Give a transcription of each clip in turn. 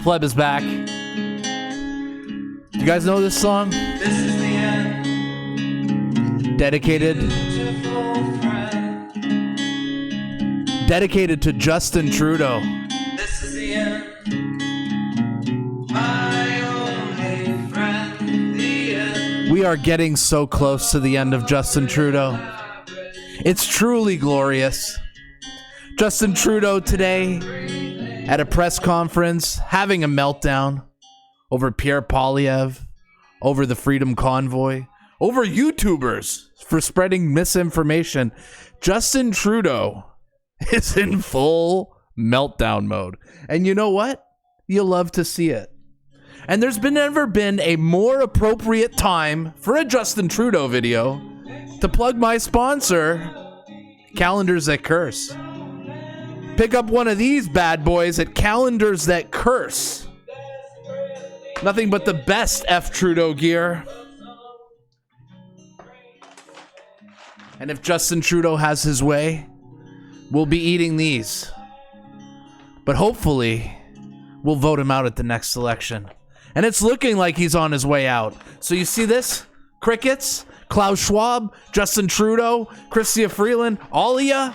Pleb is back. You guys know this song? This is the end. Dedicated to Justin Trudeau. This is the end. My only friend, the end. We are getting so close to the end of Justin Trudeau. It's truly glorious. Justin Trudeau today at a press conference having a meltdown over Pierre Poilievre, over the Freedom Convoy, over YouTubers for spreading misinformation. Justin Trudeau is in full meltdown mode. And you know what? You'll love to see it. And there's never been a more appropriate time for a Justin Trudeau video to plug my sponsor, Calendars That Curse. Pick up one of these bad boys at Calendars That Curse. Nothing but the best F. Trudeau gear. And if Justin Trudeau has his way, we'll be eating these. But hopefully, we'll vote him out at the next election. And it's looking like he's on his way out. So you see this? Crickets, Klaus Schwab, Justin Trudeau, Chrystia Freeland, all of ya?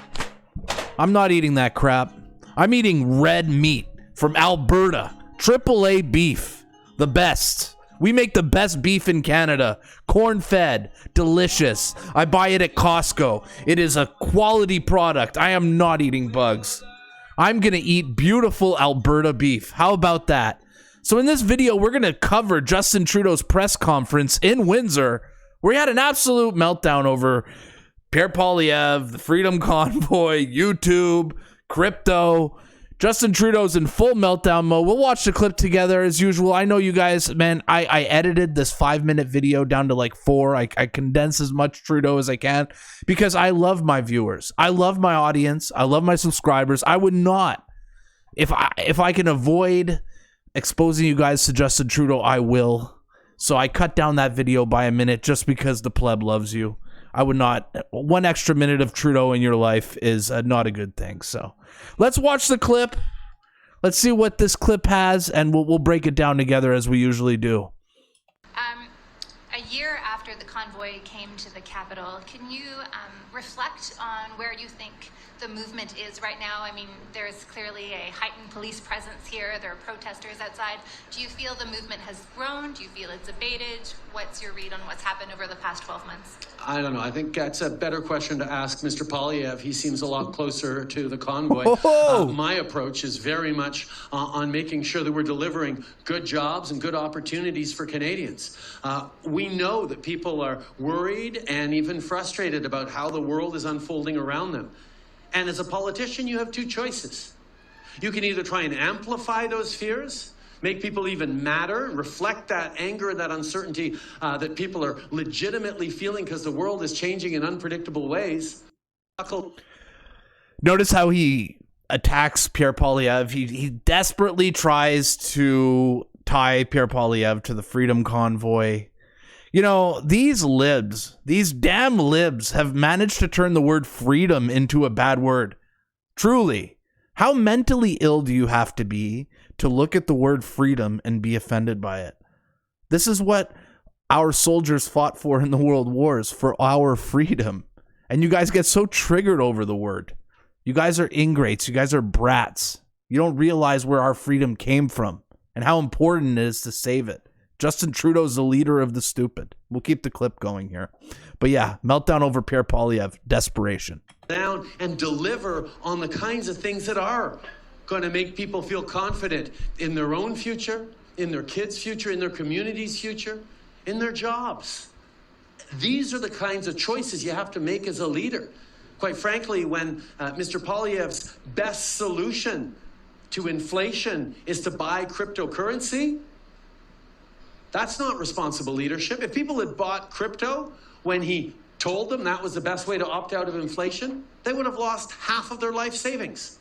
I'm not eating that crap. I'm eating red meat from Alberta. AAA beef. The best. We make the best beef in Canada. Corn-fed. Delicious. I buy it at Costco. It is a quality product. I am not eating bugs. I'm going to eat beautiful Alberta beef. How about that? So in this video, we're going to cover Justin Trudeau's press conference in Windsor, where he had an absolute meltdown over Pierre Poilievre, the Freedom Convoy, YouTube, crypto. Justin Trudeau's in full meltdown mode. We'll watch the clip together as usual. I know you guys, man, I edited this 5-minute video down to like 4. I condense as much Trudeau as I can because I love my viewers. I love my audience. I love my subscribers. I would not, if I can avoid exposing you guys to Justin Trudeau, I will. So I cut down that video by a minute just because the pleb loves you. I would not. 1 extra minute of Trudeau in your life is not a good thing. So let's watch the clip. Let's see what this clip has, and we'll break it down together as we usually do. A year after the convoy came to the Capitol, can you reflect on where you think the movement is right now? I mean, there's clearly a heightened police presence here. There are protesters outside. Do you feel the movement has grown? Do you feel it's abated? What's your read on what's happened over the past 12 months? I don't know. I think that's a better question to ask Mr. Poilievre. He seems a lot closer to the convoy. My approach is very much on making sure that we're delivering good jobs and good opportunities for Canadians. We know that people are worried and even frustrated about how the world is unfolding around them. And as a politician, you have 2 choices. You can either try and amplify those fears, make people even madder, and reflect that anger and that uncertainty that people are legitimately feeling because the world is changing in unpredictable ways. Notice how he attacks Pierre Poilievre. He desperately tries to tie Pierre Poilievre to the Freedom Convoy. You know, these libs, these damn libs have managed to turn the word freedom into a bad word. Truly, how mentally ill do you have to be to look at the word freedom and be offended by it? This is what our soldiers fought for in the world wars, for our freedom. And you guys get so triggered over the word. You guys are ingrates. You guys are brats. You don't realize where our freedom came from and how important it is to save it. Justin Trudeau's the leader of the stupid. We'll keep the clip going here. But yeah, meltdown over Pierre Poilievre, desperation. Down and deliver on the kinds of things that are going to make people feel confident in their own future, in their kids' future, in their community's future, in their jobs. These are the kinds of choices you have to make as a leader. Quite frankly, when Mr. Poilievre's best solution to inflation is to buy cryptocurrency, that's not responsible leadership. If people had bought crypto when he told them that was the best way to opt out of inflation, they would have lost half of their life savings.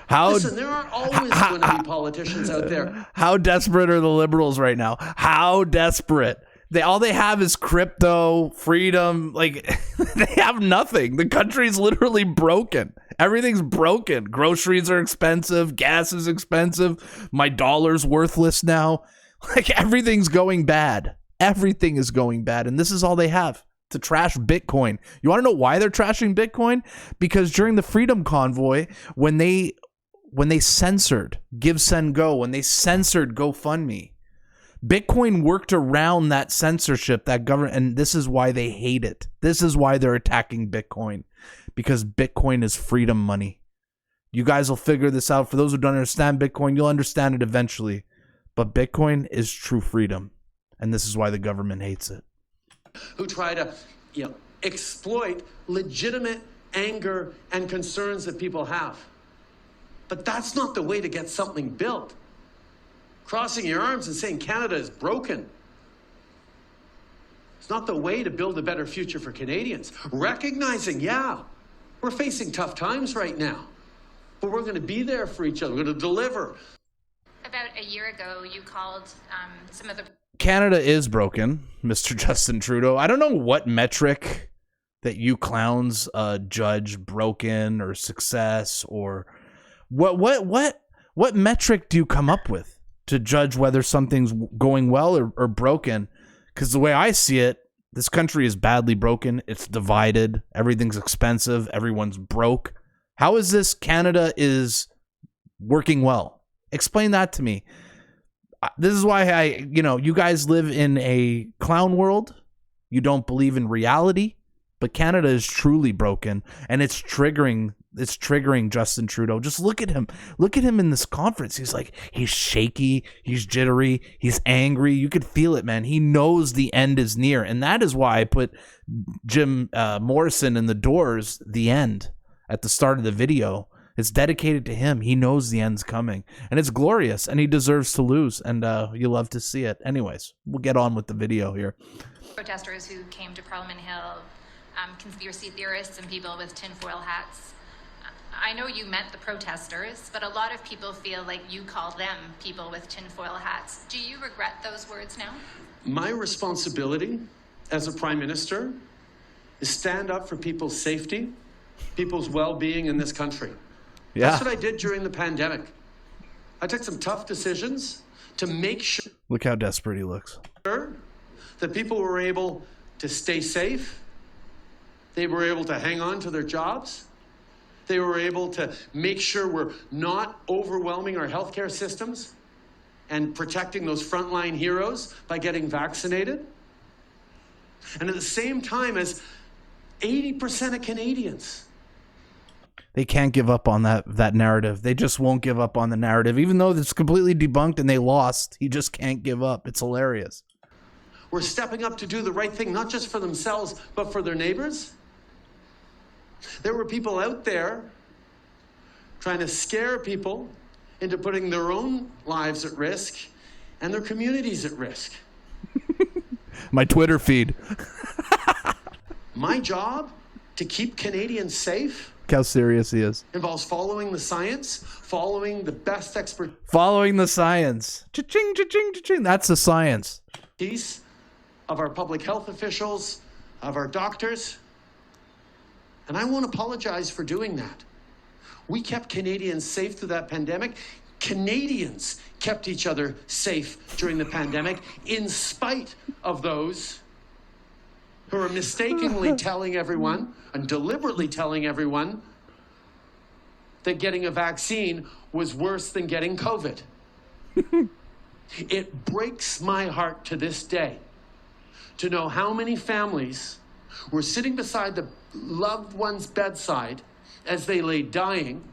Listen, there are always going to be politicians out there. How desperate are the liberals right now? How desperate? All they have is crypto, freedom. Like, they have nothing. The country's literally broken. Everything's broken. Groceries are expensive. Gas is expensive. My dollar's worthless now. Like, everything's going bad. Everything is going bad. And this is all they have to trash Bitcoin. You want to know why they're trashing Bitcoin? Because during the Freedom Convoy, when they censored Give, Send, Go, when they censored GoFundMe, Bitcoin worked around that censorship, that government, and this is why they hate it. This is why they're attacking Bitcoin, because Bitcoin is freedom money. You guys will figure this out. For those who don't understand Bitcoin, you'll understand it eventually. But Bitcoin is true freedom, and this is why the government hates it. Who try to, exploit legitimate anger and concerns that people have. But that's not the way to get something built. Crossing your arms and saying Canada is broken. It's not the way to build a better future for Canadians. Recognizing, we're facing tough times right now, but we're going to be there for each other. We're going to deliver. About a year ago, you called some of the... Canada is broken, Mr. Justin Trudeau. I don't know what metric that you clowns judge broken or success, or what metric do you come up with to judge whether something's going well or broken? Because the way I see it, this country is badly broken. It's divided. Everything's expensive. Everyone's broke. How is this Canada is working well? Explain that to me. This is why you guys live in a clown world. You don't believe in reality, but Canada is truly broken, and it's triggering Justin Trudeau. Just look at him. Look at him in this conference. He's shaky. He's jittery. He's angry. You could feel it, man. He knows the end is near. And that is why I put Jim Morrison in The Doors, The End, at the start of the video. It's dedicated to him. He knows the end's coming. And it's glorious. And he deserves to lose. And you love to see it. Anyways, we'll get on with the video here. Protesters who came to Parliament Hill, conspiracy theorists and people with tinfoil hats. I know you meant the protesters, but a lot of people feel like you call them people with tinfoil hats. Do you regret those words now? My responsibility as a Prime Minister is stand up for people's safety, people's well-being in this country. Yeah. That's what I did during the pandemic. I took some tough decisions to make sure... Look how desperate he looks. ...that people were able to stay safe. They were able to hang on to their jobs. They were able to make sure we're not overwhelming our healthcare systems and protecting those frontline heroes by getting vaccinated. And at the same time as 80% of Canadians... They can't give up on that narrative. They just won't give up on the narrative. Even though it's completely debunked and they lost, he just can't give up. It's hilarious. We're stepping up to do the right thing, not just for themselves, but for their neighbors. There were people out there trying to scare people into putting their own lives at risk and their communities at risk. My Twitter feed. My job to keep Canadians safe... Look how serious he is. ...involves following the science, following the best expert... Following the science. Cha-ching, cha-ching, cha-ching. That's the science. ...of our public health officials, of our doctors. And I won't apologize for doing that. We kept Canadians safe through that pandemic. Canadians kept each other safe during the pandemic, in spite of those who are mistakenly telling everyone and deliberately telling everyone that getting a vaccine was worse than getting COVID. It breaks my heart to this day to know how many families were sitting beside the loved one's bedside as they lay dying,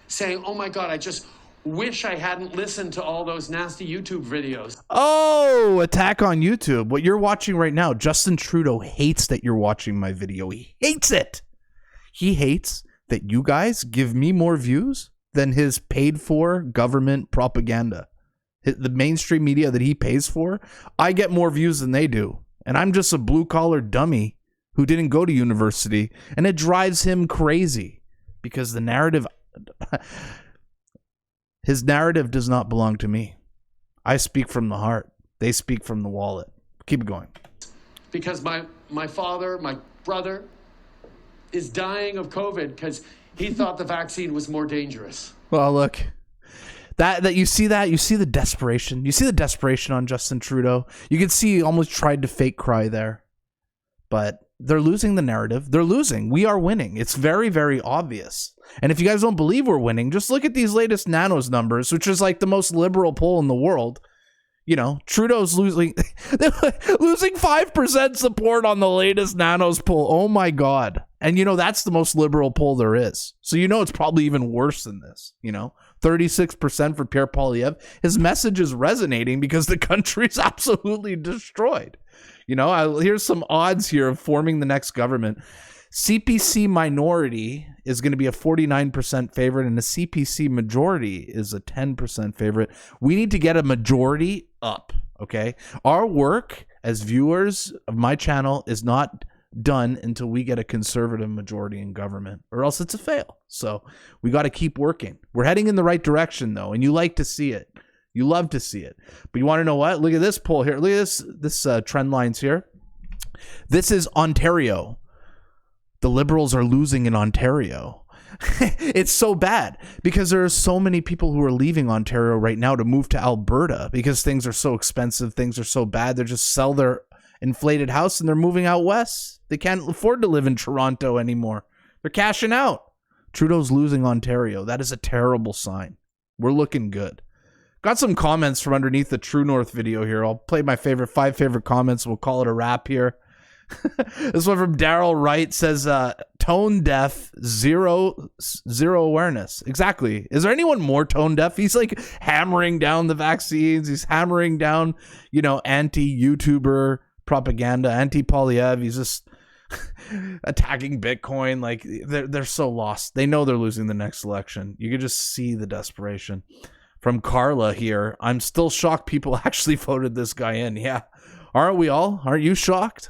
saying, oh my God, I just wish I hadn't listened to all those nasty YouTube videos. Oh, attack on YouTube. What you're watching right now, Justin Trudeau hates that you're watching my video. He hates it. He hates that you guys give me more views than his paid for government propaganda. The mainstream media that he pays for, I get more views than they do. And I'm just a blue collar dummy who didn't go to university, and it drives him crazy because the narrative, his narrative does not belong to me. I speak from the heart. They speak from the wallet. Keep it going. Because my father, my brother, is dying of COVID because he thought the vaccine was more dangerous. Well, look, you see the desperation. You see the desperation on Justin Trudeau. You can see he almost tried to fake cry there, but they're losing the narrative. They're losing. We are winning. It's very, very obvious. And if you guys don't believe we're winning, just look at these latest Nanos numbers, which is like the most liberal poll in the world. You know, Trudeau's losing 5% support on the latest Nanos poll. Oh my God. And you know, that's the most liberal poll there is. So you know it's probably even worse than this. You know, 36% for Pierre Poilievre. His message is resonating because the country's absolutely destroyed. You know, here's some odds here of forming the next government. CPC minority is going to be a 49% favorite, and a CPC majority is a 10% favorite. We need to get a majority up, okay? Our work as viewers of my channel is not done until we get a conservative majority in government, or else it's a fail. So we got to keep working. We're heading in the right direction, though, and you like to see it. You love to see it. But you want to know what? Look at this poll here. Look at this trend lines here. This is Ontario. The Liberals are losing in Ontario. It's so bad because there are so many people who are leaving Ontario right now to move to Alberta because things are so expensive. Things are so bad. They just sell their inflated house and they're moving out west. They can't afford to live in Toronto anymore. They're cashing out. Trudeau's losing Ontario. That is a terrible sign. We're looking good. Got some comments from underneath the True North video here. I'll play my 5 favorite comments. We'll call it a wrap here. This one from Daryl Wright says, tone deaf, zero awareness. Exactly. Is there anyone more tone deaf? He's like hammering down the vaccines. He's hammering down, you know, anti-YouTuber propaganda, anti-Poilievre. He's just attacking Bitcoin. Like they're so lost. They know they're losing the next election. You could just see the desperation. From Carla here, I'm still shocked people actually voted this guy in. Yeah. Aren't we all? Aren't you shocked?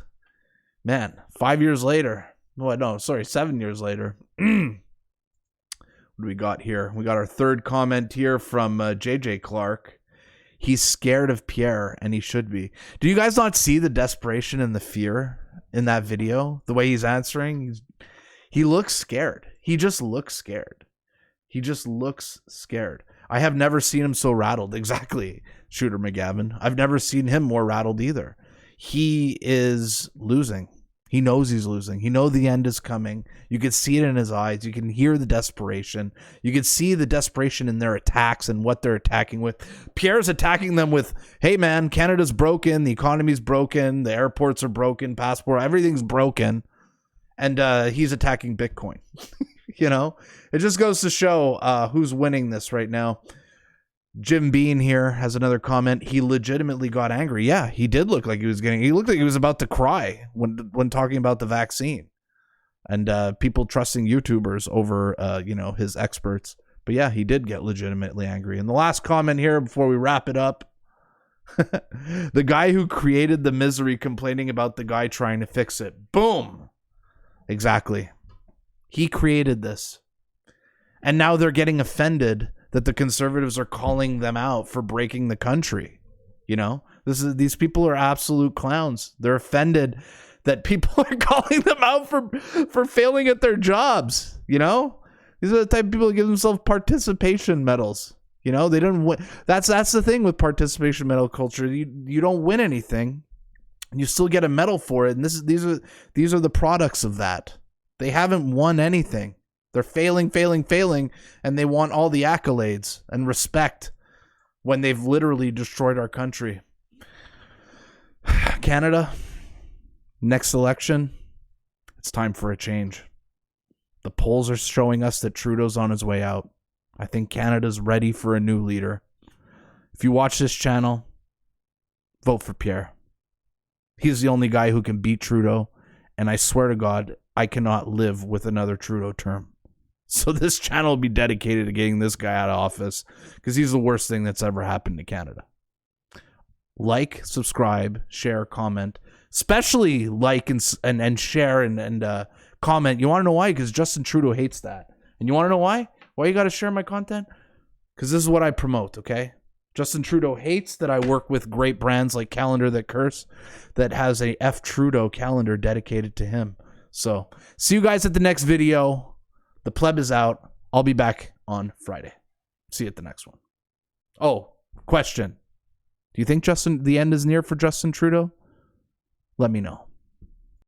Man, 5 years later. Well, no, sorry, 7 years later. What do we got here? We got our third comment here from JJ Clark. He's scared of Pierre, and he should be. Do you guys not see the desperation and the fear in that video? The way he's answering? He looks scared. He just looks scared. He just looks scared. I have never seen him so rattled. Exactly, Shooter McGavin. I've never seen him more rattled either. He is losing. He knows he's losing. He knows the end is coming. You can see it in his eyes. You can hear the desperation. You can see the desperation in their attacks and what they're attacking with. Pierre's attacking them with, hey man, Canada's broken. The economy's broken. The airports are broken. Passport, everything's broken. And he's attacking Bitcoin. You know, it just goes to show who's winning this right now. Jim Bean here has another comment. He legitimately got angry. Yeah, he did look like he looked like he was about to cry when talking about the vaccine and people trusting YouTubers over, you know, his experts. But yeah, he did get legitimately angry. And the last comment here before we wrap it up, the guy who created the misery complaining about the guy trying to fix it. Boom. Exactly. He created this. And now they're getting offended that the conservatives are calling them out for breaking the country. You know, these people are absolute clowns. They're offended that people are calling them out for failing at their jobs. You know, these are the type of people who give themselves participation medals. You know, they don't win. That's the thing with participation medal culture. You don't win anything, and you still get a medal for it. And these are the products of that. They haven't won anything. They're failing, and they want all the accolades and respect when they've literally destroyed our country. Canada, next election, it's time for a change. The polls are showing us that Trudeau's on his way out. I think Canada's ready for a new leader. If you watch this channel, vote for Pierre. He's the only guy who can beat Trudeau, and I swear to God, I cannot live with another Trudeau term. So this channel will be dedicated to getting this guy out of office because he's the worst thing that's ever happened to Canada. Like, subscribe, share, comment. Especially like and share and comment. You want to know why? Because Justin Trudeau hates that. And you want to know why? Why you got to share my content? Because this is what I promote, okay? Justin Trudeau hates that I work with great brands like Calendar That Curse that has a F. Trudeau calendar dedicated to him. So, see you guys at the next video. The pleb is out. I'll be back on Friday. See you at the next one. Oh, question. Do you think the end is near for Justin Trudeau? Let me know.